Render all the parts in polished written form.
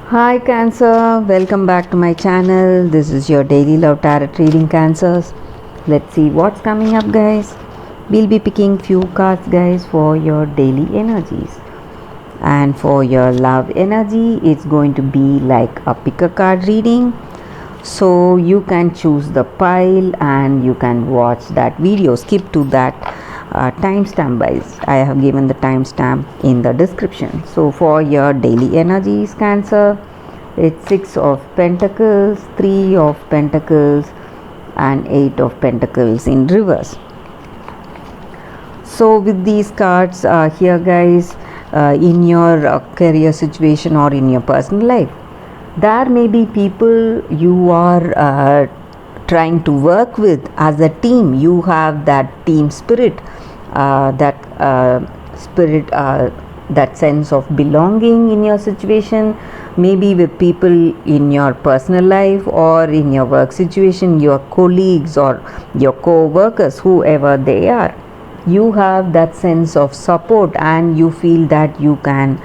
Hi Cancer, welcome back to my channel. This is your daily love tarot reading, Cancers. Let's see what's coming up, guys. We'll be picking few cards, guys, for your daily energies. And for your love energy, it's going to be like a pick a card reading. So you can choose the pile and you can watch that video. Skip to that timestamp, guys. I have given the timestamp in the description. So for your daily energies, Cancer, it's 6 of Pentacles, 3 of Pentacles, and 8 of Pentacles in reverse. So with these cards here, guys, in your career situation or in your personal life, there may be people you are trying to work with as a team. You have that team spirit, that spirit, that sense of belonging in your situation, maybe with people in your personal life or in your work situation, your colleagues or your co-workers, whoever they are. You have that sense of support and you feel that you can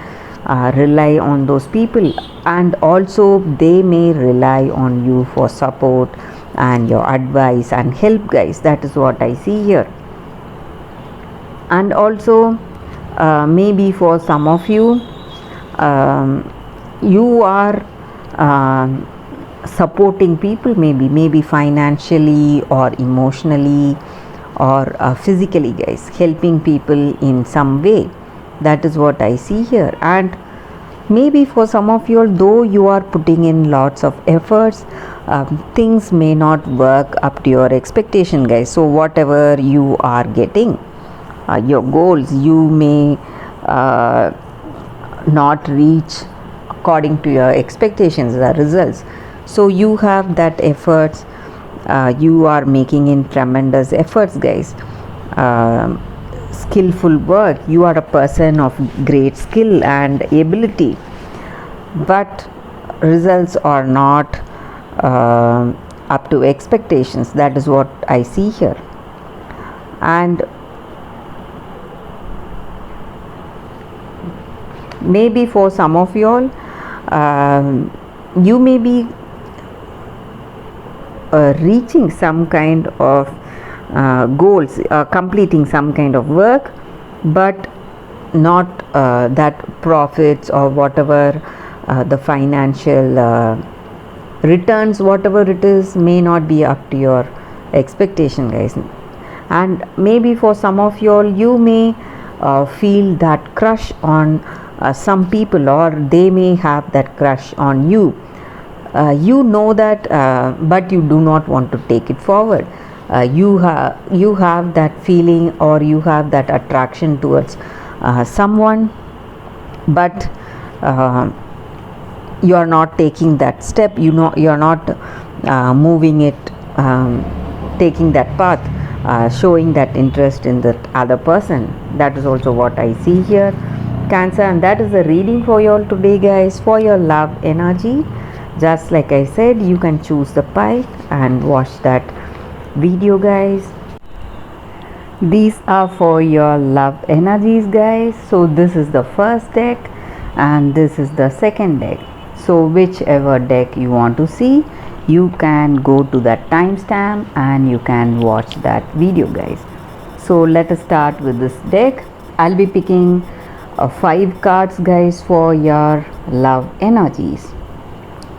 rely on those people, and also they may rely on you for support and your advice and help, guys. That is what I see here. And also maybe for some of you, you are supporting people, maybe financially or emotionally or physically, guys, helping people in some way. That is what I see here. And maybe for some of you, though you are putting in lots of efforts, things may not work up to your expectation, guys. So whatever you are getting, your goals, you may not reach according to your expectations, the results. So you have that efforts, you are making in tremendous efforts, guys. Skillful work, you are a person of great skill and ability, but results are not up to expectations. That is what I see here. And maybe for some of you all, you may be reaching some kind of goals, completing some kind of work, but not that profits or whatever the financial returns, whatever it is, may not be up to your expectation, guys. And maybe for some of you all, you may feel that crush on some people, or they may have that crush on you. You know that, but you do not want to take it forward. You have that feeling, or you have that attraction towards someone, but you are not taking that step. You are not moving it, taking that path, showing that interest in that other person. That is also what I see here, Cancer. And that is the reading for you all today, guys, for your love energy. Just like I said, you can choose the pile and watch that video, guys. These are for your love energies, guys. So this is the first deck and this is the second deck. So whichever deck you want to see, you can go to that timestamp and you can watch that video, guys. So let us start with this deck. I'll be picking 5 cards, guys, for your love energies.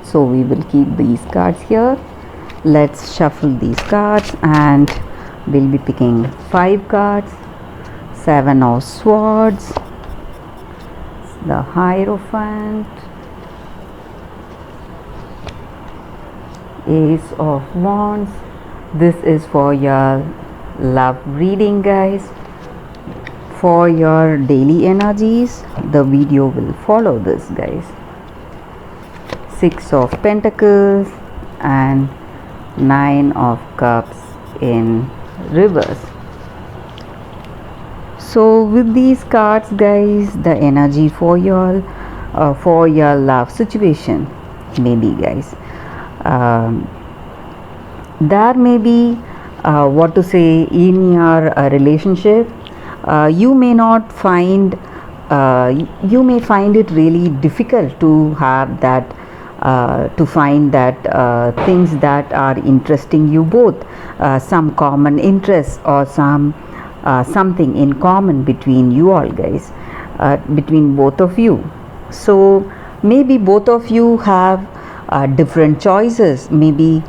So we will keep these cards here. Let's shuffle these cards and we'll be picking 5 cards. 7 of Swords, the Hierophant, Ace of Wands. This is for your love reading, guys. For your daily energies, the video will follow this, guys. 6 of Pentacles and 9 of Cups in reverse. So with these cards, guys, the energy for your love situation, maybe, guys, there may be what to say in your relationship. You may not find you may find it really difficult to have that to find that things that are interesting you both, some common interests or something in common between you all guys, between both of you. So maybe both of you have different choices. Maybe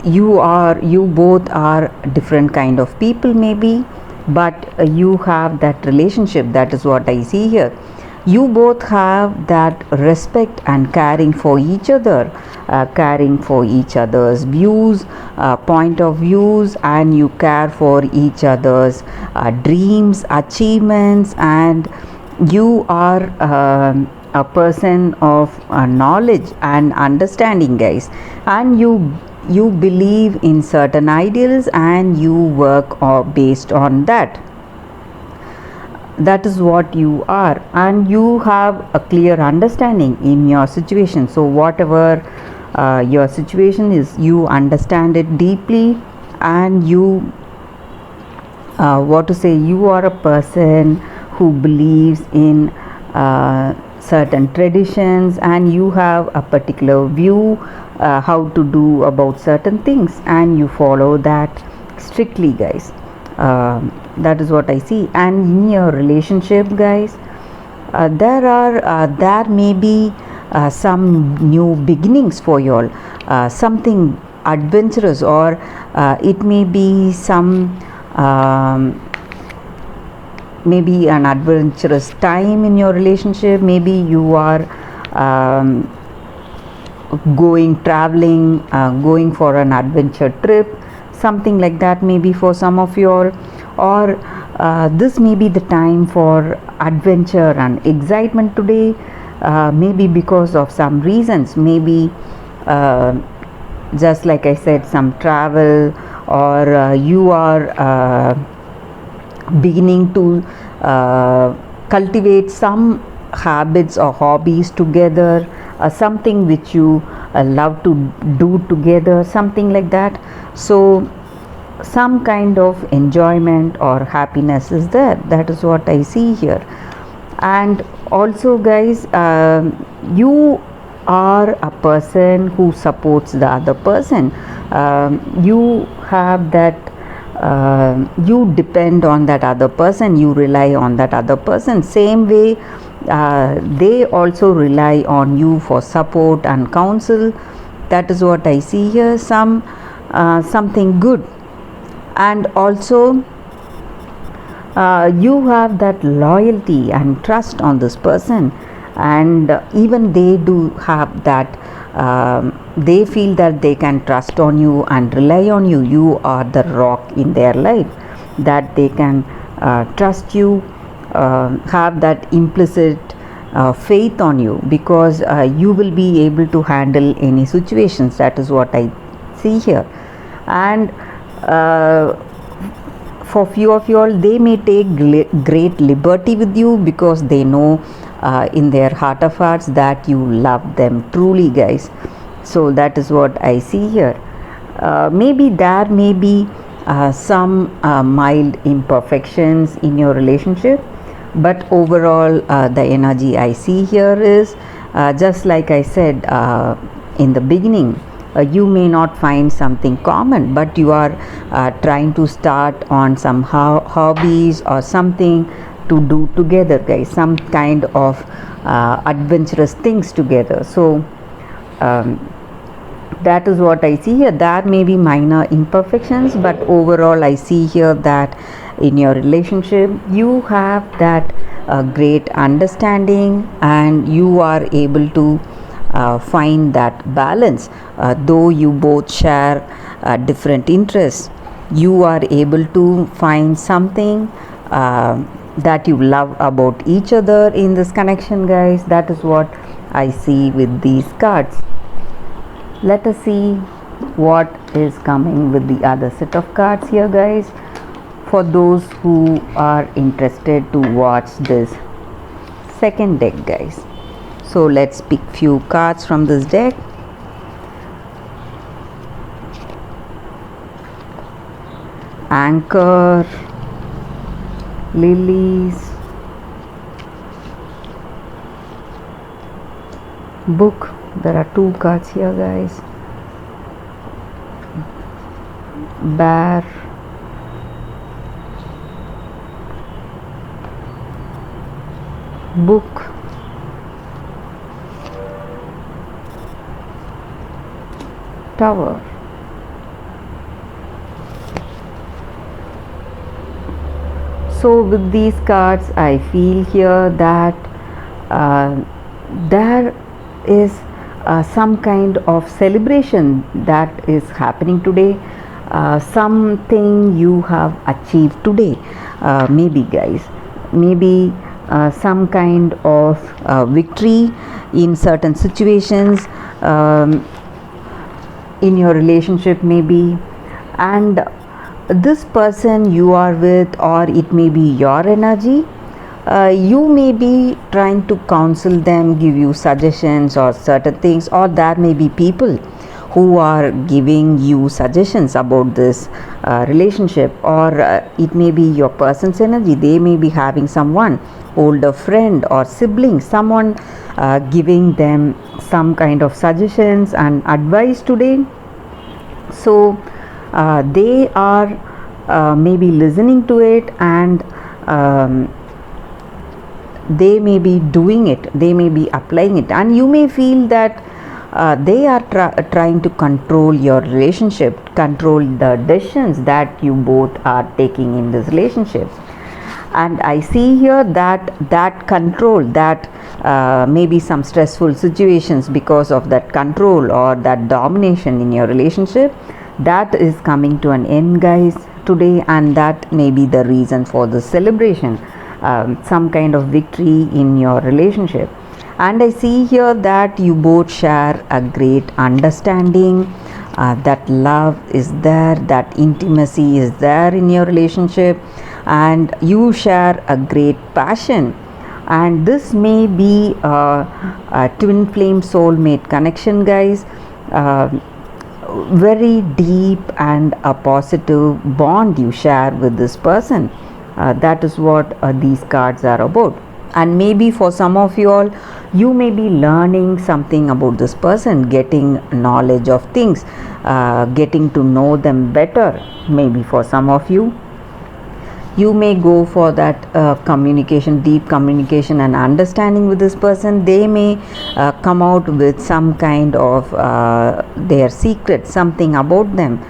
you both are different kind of people maybe, but you have that relationship. That is what I see here. You both have that respect and caring for each other, caring for each other's views, point of views, and you care for each other's dreams, achievements, and you are a person of knowledge and understanding guys, and you believe in certain ideals and you work based on that. That is what you are, and you have a clear understanding in your situation. So whatever your situation is, you understand it deeply, and you what to say, you are a person who believes in certain traditions, and you have a particular view how to do about certain things, and you follow that strictly guys. That is what I see. And in your relationship guys, there may be some new beginnings for you all, something adventurous, or it may be some maybe an adventurous time in your relationship. Maybe you are going traveling, going for an adventure trip, something like that maybe for some of you all, or this may be the time for adventure and excitement today, maybe because of some reasons, maybe just like I said, some travel, or you are beginning to cultivate some habits or hobbies together, something which you love to do together, something like that. So some kind of enjoyment or happiness is there. That is what I see here. And also guys, you are a person who supports the other person. You have that you depend on that other person, you rely on that other person, same way they also rely on you for support and counsel. That is what I see here, something good. And also you have that loyalty and trust on this person, and even they do have that they feel that they can trust on you and rely on you. You are the rock in their life, that they can trust you, have that implicit faith on you, because you will be able to handle any situations. That is what I see here. And for few of you all, they may take great liberty with you, because they know in their heart of hearts that you love them truly guys. So that is what I see here. Maybe there may be some mild imperfections in your relationship, but overall the energy I see here is just like I said in the beginning, you may not find something common, but you are trying to start on some hobbies or something to do together guys, some kind of adventurous things together. So that is what I see here. There may be minor imperfections, but overall I see here that in your relationship you have that great understanding, and you are able to find that balance. Though you both share different interests, you are able to find something that you love about each other in this connection guys. That is what I see with these cards. Let us see what is coming with the other set of cards here guys, for those who are interested to watch this second deck guys. So let's pick few cards from this deck. Anchor, lilies, Book. There are two cards here, guys. Bear. Book. Tower. So with these cards I feel here that there is some kind of celebration that is happening today, something you have achieved today, maybe guys, maybe some kind of victory in certain situations, in your relationship maybe, and this person you are with, or it may be your energy, you may be trying to counsel them, give you suggestions or certain things, or there may be people who are giving you suggestions about this relationship, or it may be your person's energy. They may be having someone, older friend or sibling, someone giving them some kind of suggestions and advice today. So they are maybe listening to it, and they may be doing it, they may be applying it, and you may feel that they are trying to control your relationship, control the decisions that you both are taking in this relationship. And I see here that control, that maybe some stressful situations because of that control or that domination in your relationship, that is coming to an end, guys, today, and that may be the reason for the celebration, some kind of victory in your relationship. And I see here that you both share a great understanding, that love is there, that intimacy is there in your relationship, and you share a great passion. And this may be a twin flame soulmate connection, guys, very deep and a positive bond you share with this person. That is what these cards are about. And maybe for some of you all, you may be learning something about this person, getting knowledge of things, getting to know them better. Maybe for some of you, you may go for that communication, deep communication and understanding with this person. They may come out with some kind of their secret, something about them,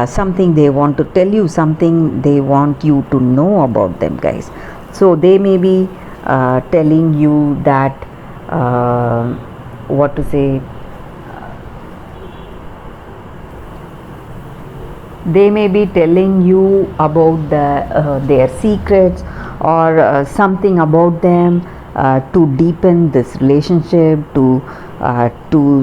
something they want to tell you, something they want you to know about them, guys. So they may be telling you that what to say, they may be telling you about their secrets, or something about them, to deepen this relationship, to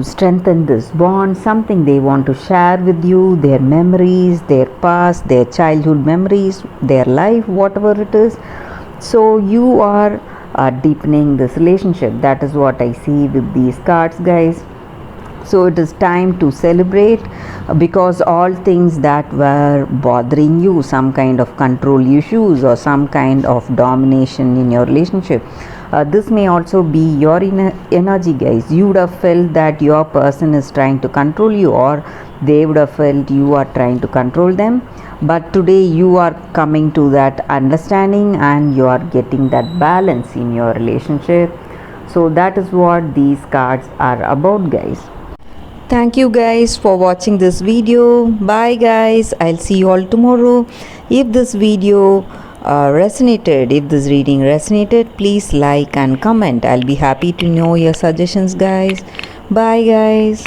strengthen this bond, something they want to share with you, their memories, their past, their childhood memories, their life, whatever it is. So you are deepening this relationship. That is what I see with these cards, guys. So it is time to celebrate, because all things that were bothering you, some kind of control issues or some kind of domination in your relationship, this may also be your energy, guys. You would have felt that your person is trying to control you, or they would have felt you are trying to control them. But today you are coming to that understanding, and you are getting that balance in your relationship. So that is what these cards are about, guys. Thank you guys for watching this video. Bye guys, I'll see you all tomorrow. If this video resonated, if this reading resonated, please like and comment. I'll be happy to know your suggestions, guys. Bye guys.